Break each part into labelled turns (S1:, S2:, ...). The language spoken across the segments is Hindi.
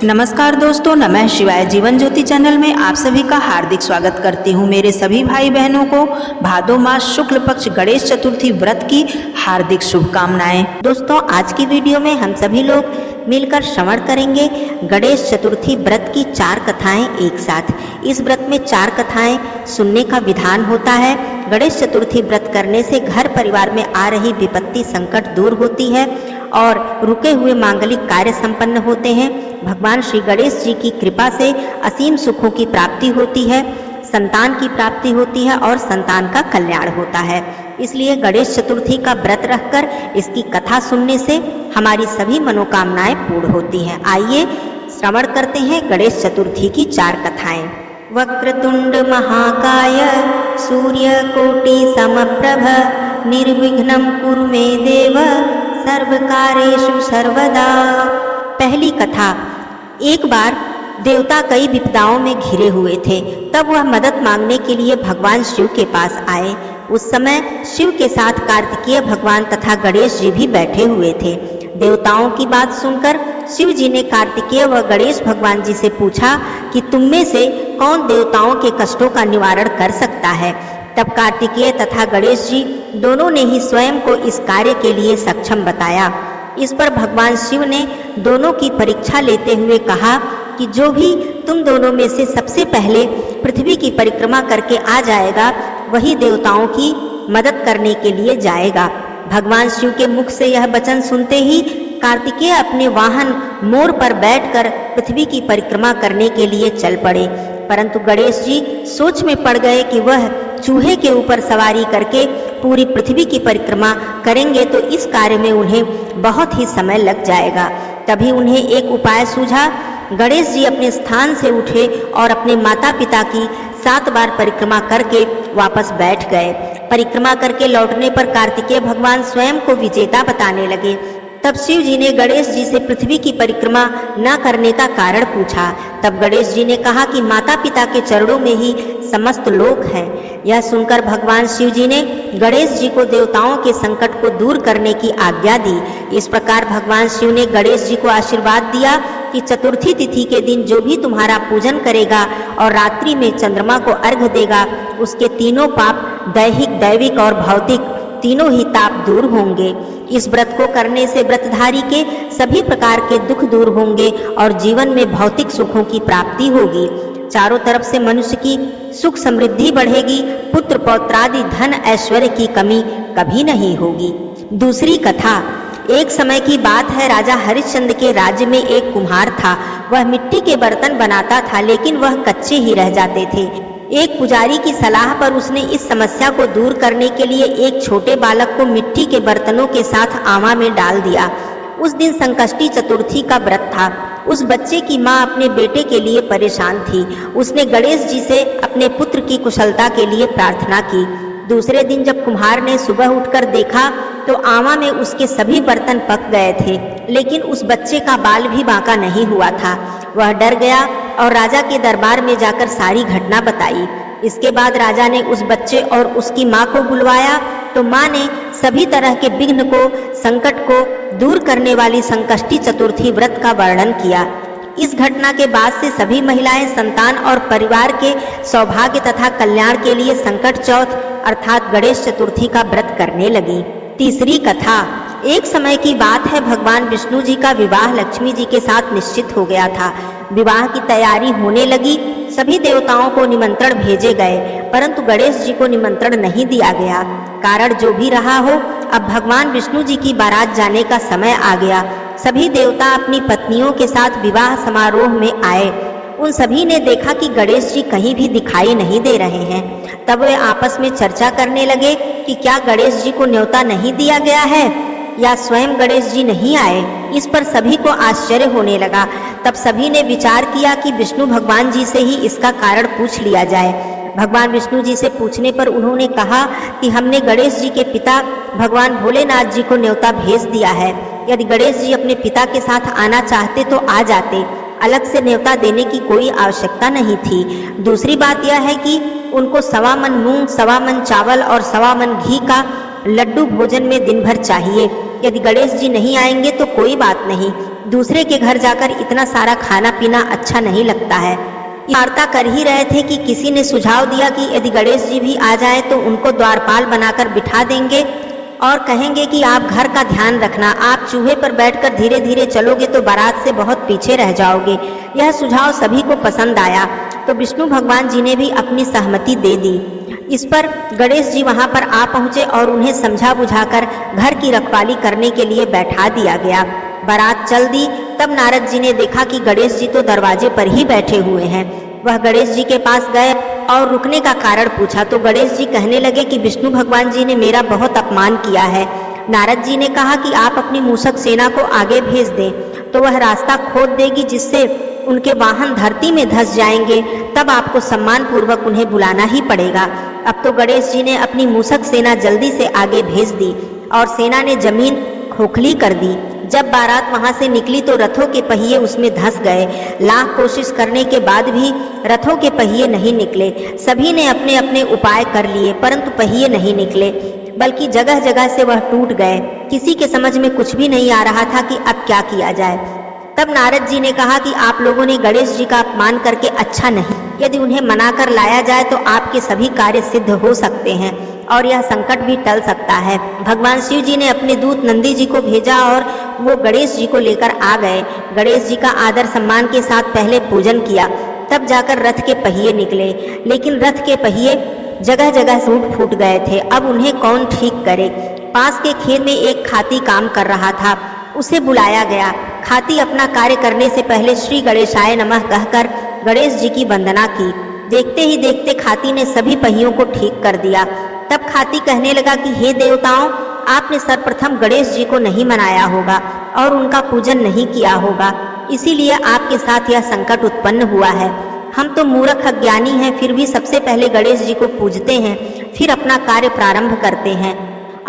S1: नमस्कार दोस्तों, नमः शिवाय। जीवन ज्योति चैनल में आप सभी का हार्दिक स्वागत करती हूँ। मेरे सभी भाई बहनों को भादो मास शुक्ल पक्ष गणेश चतुर्थी व्रत की हार्दिक शुभकामनाएं।
S2: दोस्तों, आज की वीडियो में हम सभी लोग मिलकर श्रवण करेंगे गणेश चतुर्थी व्रत की 4 कथाएं एक साथ। इस व्रत में 4 कथाएं सुनने का विधान होता है। गणेश चतुर्थी व्रत करने से घर परिवार में आ रही विपत्ति संकट दूर होती है और रुके हुए मांगलिक कार्य संपन्न होते हैं। भगवान श्री गणेश जी की कृपा से असीम सुखों की प्राप्ति होती है, संतान की प्राप्ति होती है और संतान का कल्याण होता है। इसलिए गणेश चतुर्थी का व्रत रखकर इसकी कथा सुनने से हमारी सभी मनोकामनाएं पूर्ण होती हैं। आइए श्रवण करते हैं गणेश चतुर्थी की 4 कथाएं। वक्रतुंड महाकाय सूर्यकोटि समप्रभ निर्विघ्नं कुरु मे देव सर्वकार्येषु सर्वदा। पहली कथा। एक बार देवता कई विपदाओं में घिरे हुए थे। तब वह मदद मांगने के लिए भगवान शिव के पास आए। उस समय शिव के साथ कार्तिकेय भगवान तथा गणेश जी भी बैठे हुए थे। देवताओं की बात सुनकर शिव जी ने कार्तिकेय व गणेश भगवान जी से पूछा कि तुम में से कौन देवताओं के कष्टों का निवारण कर सकता है। तब कार्तिकेय तथा गणेश जी दोनों ने ही स्वयं को इस कार्य के लिए सक्षम बताया। इस पर भगवान शिव ने दोनों की परीक्षा लेते हुए कहा कि जो भी तुम दोनों में से सबसे पहले पृथ्वी की परिक्रमा करके आ जाएगा वही देवताओं की मदद करने के लिए जाएगा। भगवान शिव के मुख से यह वचन सुनते ही कार्तिकेय अपने वाहन मोर पर बैठकर पृथ्वी की परिक्रमा करने के लिए चल पड़े। परंतु गणेश जी सोच में पड़ गए कि वह चूहे के ऊपर सवारी करके पूरी पृथ्वी की परिक्रमा करेंगे तो इस कार्य में उन्हें बहुत ही समय लग जाएगा। तभी उन्हें एक उपाय सूझा। गणेश जी अपने स्थान से उठे और अपने माता पिता की 7 बार परिक्रमा करके वापस बैठ गए। परिक्रमा करके लौटने पर कार्तिकेय भगवान स्वयं को विजेता बताने लगे। तब शिव जी ने गणेश जी से पृथ्वी की परिक्रमा न करने का कारण पूछा। तब गणेश जी ने कहा कि माता पिता के चरणों में ही समस्त लोक हैं। यह सुनकर भगवान शिव जी ने गणेश जी को देवताओं के संकट को दूर करने की आज्ञा दी। इस प्रकार भगवान शिव ने गणेश जी को आशीर्वाद दिया कि चतुर्थी तिथि के दिन जो भी तुम्हारा पूजन करेगा और रात्रि में चंद्रमा को अर्घ्य देगा उसके तीनों पाप, दैहिक, दैविक और भौतिक, तीनों ही ताप दूर होंगे। इस व्रत को करने से व्रतधारी के सभी प्रकार के दुख दूर होंगे और जीवन में भौतिक सुखों की प्राप्ति होगी। चारों तरफ से मनुष्य की सुख समृद्धि बढ़ेगी। पुत्र पौत्रादि धन ऐश्वर्य की कमी कभी नहीं होगी। दूसरी कथा। एक समय की बात है, राजा हरिश्चंद्र के राज्य में एक कुम्हार था। वह मिट्टी के बर्तन बनाता था लेकिन वह कच्चे ही रह जाते थे। एक पुजारी की सलाह पर उसने इस समस्या को दूर करने के लिए एक छोटे बालक को मिट्टी के बर्तनों के साथ आवा में डाल दिया। उस दिन संकष्टी चतुर्थी का व्रत था। उस बच्चे की माँ अपने बेटे के लिए परेशान थी। उसने गणेश जी से अपने पुत्र की कुशलता के लिए प्रार्थना की। दूसरे दिन जब कुम्हार ने सुबह उठकर देखा तो आवा में उसके सभी बर्तन पक गए थे, लेकिन उस बच्चे का बाल भी बांका नहीं हुआ था। वह डर गया और राजा के दरबार में जाकर सारी घटना बताई। इसके बाद राजा ने उस बच्चे और उसकी माँ को बुलवाया तो माँ ने सभी तरह के विघ्न को, संकट को दूर करने वाली संकष्टी चतुर्थी व्रत का वर्णन किया। इस घटना के बाद से सभी महिलाएं संतान और परिवार के सौभाग्य तथा कल्याण के लिए संकट चौथ अर्थात गणेश चतुर्थी का व्रत करने लगी। तीसरी कथा। एक समय की बात है, भगवान विष्णु जी का विवाह लक्ष्मी जी के साथ निश्चित हो गया था। विवाह की तैयारी होने लगी। सभी देवताओं को निमंत्रण भेजे गए परंतु गणेश जी को निमंत्रण नहीं दिया गया। कारण जो भी रहा हो, अब भगवान विष्णु जी की बारात जाने का समय आ गया। सभी देवता अपनी पत्नियों के साथ विवाह समारोह में आए। उन सभी ने देखा कि गणेश जी कहीं भी दिखाई नहीं दे रहे हैं। तब वे आपस में चर्चा करने लगे कि क्या गणेश जी को न्योता नहीं दिया गया है या स्वयं गणेश जी नहीं आए। इस पर सभी को आश्चर्य होने लगा। तब सभी ने विचार किया कि विष्णु भगवान जी से ही इसका कारण पूछ लिया जाए। भगवान विष्णु जी से पूछने पर उन्होंने कहा कि हमने गणेश जी के पिता भगवान भोलेनाथ जी को न्योता भेज दिया है। यदि गणेश जी अपने पिता के साथ आना चाहते तो आ जाते, अलग से न्योता देने की कोई आवश्यकता नहीं थी। दूसरी बात यह है कि उनको 1.25 मन मूंग, 1.25 मन चावल और 1.25 मन घी का लड्डू भोजन में दिन भर चाहिए। यदि गणेश जी नहीं आएंगे तो कोई बात नहीं, दूसरे के घर जाकर इतना सारा खाना पीना अच्छा नहीं लगता है। वार्ता कर ही रहे थे कि किसी ने सुझाव दिया कि यदि गणेश जी भी आ जाए तो उनको द्वारपाल बनाकर बिठा देंगे और कहेंगे कि आप घर का ध्यान रखना, आप चूहे पर बैठकर धीरे धीरे चलोगे तो बारात से बहुत पीछे रह जाओगे। यह सुझाव सभी को पसंद आया तो विष्णु भगवान जी ने भी अपनी सहमति दे दी। इस पर गणेश जी वहां पर आ पहुंचे और उन्हें समझा बुझाकर घर की रखवाली करने के लिए बैठा दिया गया। बारात चल दी। तब नारद जी ने देखा कि गणेश जी तो दरवाजे पर ही बैठे हुए हैं। वह गणेश जी के पास गए और रुकने का कारण पूछा तो गणेश जी कहने लगे कि विष्णु भगवान जी ने मेरा बहुत अपमान किया है। नारद जी ने कहा कि आप अपनी मूषक सेना को आगे भेज दें तो वह रास्ता खोद देगी, जिससे उनके वाहन धरती में धंस जाएंगे। तब आपको सम्मान पूर्वक उन्हें बुलाना ही पड़ेगा। अब तो गणेश जी ने अपनी मूषक सेना जल्दी से आगे भेज दी और सेना ने जमीन खोखली कर दी। जब बारात वहां से निकली तो रथों के पहिए उसमें धंस गए। लाख कोशिश करने के बाद भी रथों के पहिए नहीं निकले। सभी ने अपने अपने उपाय कर लिए परंतु पहिए नहीं निकले, बल्कि जगह जगह से वह टूट गए। किसी के समझ में कुछ भी नहीं आ रहा था कि अब क्या किया जाए। तब नारद जी ने कहा कि आप लोगों ने गणेश जी का अपमान करके अच्छा नहीं, यदि उन्हें मना कर लाया जाए तो आपके सभी कार्य सिद्ध हो सकते हैं और यह संकट भी टल सकता है। भगवान शिव जी ने अपने दूत नंदी जी को भेजा और वो गणेश जी को लेकर आ गए। गणेश जी का आदर सम्मान के साथ पहले पूजन किया, तब जाकर रथ के पहिए निकले। लेकिन रथ के पहिए जगह जगह टूट फूट गए थे। अब उन्हें कौन ठीक करे। पास के खेत में एक खाती काम कर रहा था, उसे बुलाया गया। खाती अपना कार्य करने से पहले श्री गणेशाय नमः कहकर गणेश जी की वंदना की। देखते ही देखते खाती ने सभी पहियों को ठीक कर दिया। तब खाती कहने लगा कि हे देवताओं, आपने सर्वप्रथम गणेश जी को नहीं मनाया होगा और उनका पूजन नहीं किया होगा, इसीलिए आपके साथ यह संकट उत्पन्न हुआ है। हम तो मूर्ख अज्ञानी हैं, फिर भी सबसे पहले गणेश जी को पूजते हैं, फिर अपना कार्य प्रारंभ करते हैं।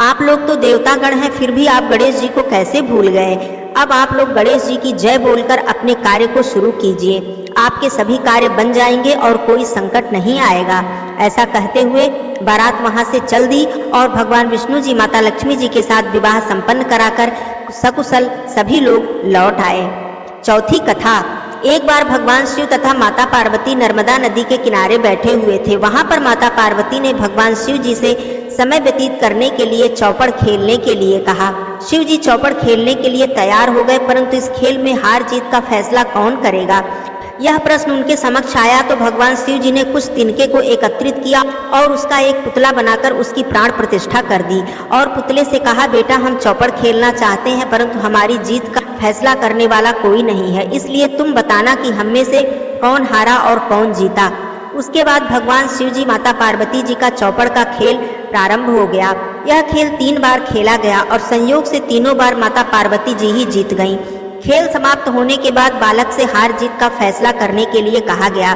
S2: आप लोग तो देवतागण हैं, फिर भी आप गणेश जी को कैसे भूल गए। अब आप लोग गणेश जी की जय बोलकर अपने कार्य को शुरू कीजिए। आपके सभी कार्य बन जाएंगे और कोई संकट नहीं आएगा। ऐसा कहते हुए बारात वहां से चल दी और भगवान विष्णु जी माता लक्ष्मी जी के साथ विवाह संपन्न कराकर सकुशल सभी लोग लौट आए। चौथी कथा। एक बार भगवान शिव तथा माता पार्वती नर्मदा नदी के किनारे बैठे हुए थे। वहां पर माता पार्वती ने भगवान शिव जी से समय व्यतीत करने के लिए चौपड़ खेलने के लिए कहा। शिव जी चौपड़ खेलने के लिए तैयार हो गए, परंतु इस खेल में हार जीत का फैसला कौन करेगा, यह प्रश्न उनके समक्ष आया तो भगवान शिव जी ने कुछ तिनके को एकत्रित किया और उसका एक पुतला बनाकर उसकी प्राण प्रतिष्ठा कर दी और पुतले से कहा, बेटा हम चौपड़ खेलना चाहते हैं परंतु हमारी जीत का फैसला करने वाला कोई नहीं है, इसलिए तुम बताना कि हम में से कौन हारा और कौन जीता। उसके बाद भगवान शिव जी माता पार्वती जी का चौपड़ का खेल प्रारंभ हो गया। यह खेल 3 बार खेला गया और संयोग से तीनों बार माता पार्वती जी ही जीत गईं। खेल समाप्त होने के बाद बालक से हार जीत का फैसला करने के लिए कहा गया।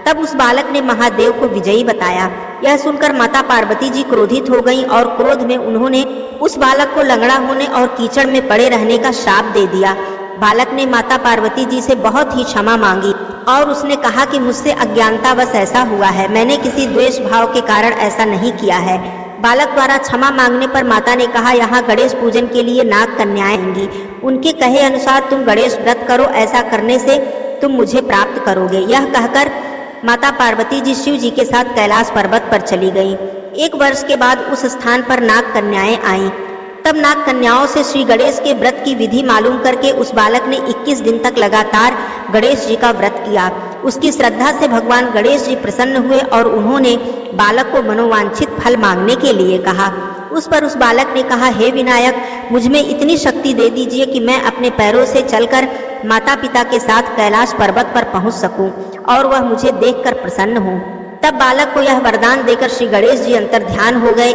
S2: तब उस बालक ने महादेव को विजयी बताया। यह सुनकर माता पार्वती जी क्रोधित हो गईं और क्रोध में उन्होंने उस बालक को लंगड़ा होने और कीचड़ में पड़े रहने का शाप दे दिया। बालक ने माता पार्वती जी से बहुत ही क्षमा मांगी और उसने कहा कि मुझसे अज्ञानतावश ऐसा हुआ है, मैंने किसी द्वेष भाव के कारण ऐसा नहीं किया है। बालक द्वारा क्षमा मांगने पर माता ने कहा, यहाँ गणेश पूजन के लिए नाग कन्याएं आएंगी, उनके कहे अनुसार तुम गणेश व्रत करो, ऐसा करने से तुम मुझे प्राप्त करोगे। यह कहकर माता पार्वती जी शिव जी के साथ कैलाश पर्वत पर चली गईं। 1 वर्ष के बाद उस स्थान पर नाग कन्याएं आईं। तब नाग कन्याओं से श्री गणेश के व्रत की विधि मालूम करके उस बालक ने 21 दिन तक लगातार गणेश जी का व्रत किया। उसकी श्रद्धा से भगवान गणेश जी प्रसन्न हुए और उन्होंने बालक को मनोवांछित फल मांगने के लिए कहा। उस पर उस बालक ने कहा, हे विनायक, मुझ में इतनी शक्ति दे दीजिए कि मैं अपने पैरों से चलकर माता पिता के साथ कैलाश पर्वत पर पहुंच सकूं और वह मुझे देखकर प्रसन्न हो। तब बालक को यह वरदान देकर श्री गणेश जी अंतर्ध्यान हो गए।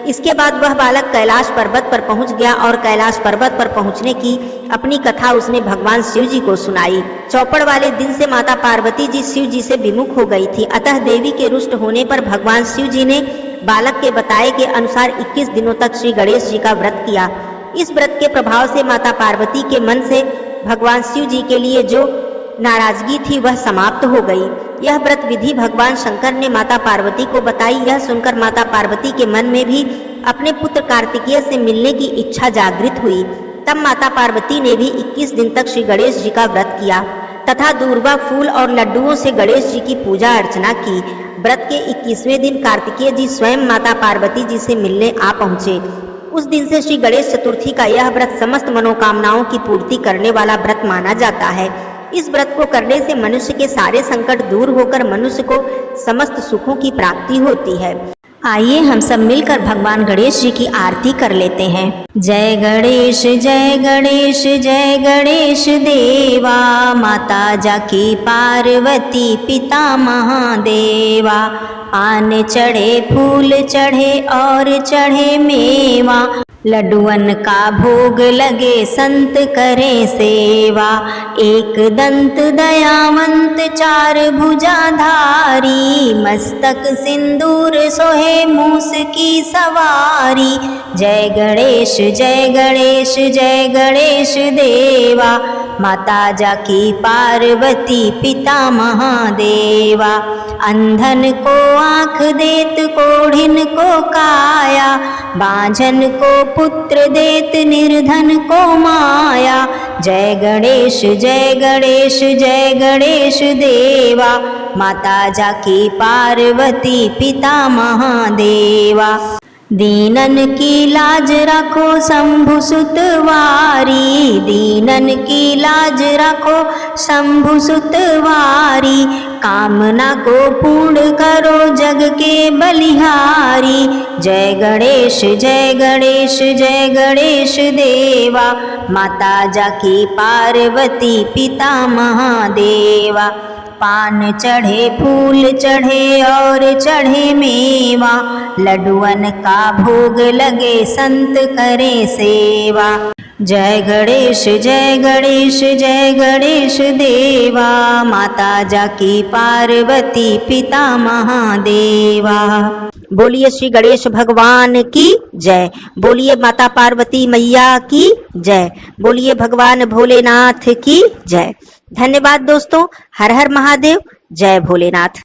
S2: इसके बाद वह बालक कैलाश पर्वत पर पहुंच गया और कैलाश पर्वत पर पहुंचने की अपनी कथा उसने भगवान शिव जी को सुनाई। चौपड़ वाले दिन से माता पार्वती जी शिव जी से विमुख हो गई थी, अतः देवी के रुष्ट होने पर भगवान शिव जी ने बालक के बताए के अनुसार 21 दिनों तक श्री गणेश जी का व्रत किया। इस व्रत के प्रभाव से माता पार्वती के मन से भगवान शिव जी के लिए जो नाराजगी थी वह समाप्त हो गई। यह व्रत विधि भगवान शंकर ने माता पार्वती को बताई। यह सुनकर माता पार्वती के मन में भी अपने पुत्र कार्तिकेय से मिलने की इच्छा जागृत हुई। तब माता पार्वती ने भी 21 दिन तक श्री गणेश जी का व्रत किया तथा दूर्वा फूल और लड्डुओं से गणेश जी की पूजा अर्चना की। व्रत के 21वें दिन कार्तिकेय जी स्वयं माता पार्वती जी से मिलने आ पहुंचे। उस दिन से श्री गणेश चतुर्थी का यह व्रत समस्त मनोकामनाओं की पूर्ति करने वाला व्रत माना जाता है। इस व्रत को करने से मनुष्य के सारे संकट दूर होकर मनुष्य को समस्त सुखों की प्राप्ति होती है।
S1: आइए हम सब मिलकर भगवान गणेश जी की आरती कर लेते हैं। जय गणेश जय गणेश जय गणेश देवा, माता जाकी पार्वती पिता महादेवा। पान चढ़े फूल चढ़े और चढ़े मेवा, लड्डुअन का भोग लगे संत करें सेवा। एक दंत दयावंत चार भुजाधारी, मस्तक सिंदूर सोहे मूस की सवारी। जय गणेश जय गणेश जय गणेश देवा, माता जाकी पार्वती पिता महादेवा। अंधन को आँख देत कोढ़िन को काया, बांझन को पुत्र देत निर्धन को माया। जय गणेश जय गणेश जय गणेश देवा, माता जाकी पार्वती पिता महादेवा। दीनन की लाज रखो शंभु सुतवारी, दीनन की लाज रखो शंभु सुतवारी। कामना को पूर्ण करो जग के बलिहारी। जय गणेश जय गणेश जय गणेश देवा, माता जाकी पार्वती पिता महादेवा। पान चढ़े फूल चढ़े और चढ़े मेवा, लड्डुअन का भोग लगे संत करे सेवा। जय गणेश जय गणेश जय गणेश देवा, माता जाकी पार्वती पिता महादेवा।
S2: बोलिए श्री गणेश भगवान की जय, बोलिए माता पार्वती मैया की जय, बोलिए भगवान भोलेनाथ की जय। धन्यवाद दोस्तों। हर हर महादेव। जय भोलेनाथ।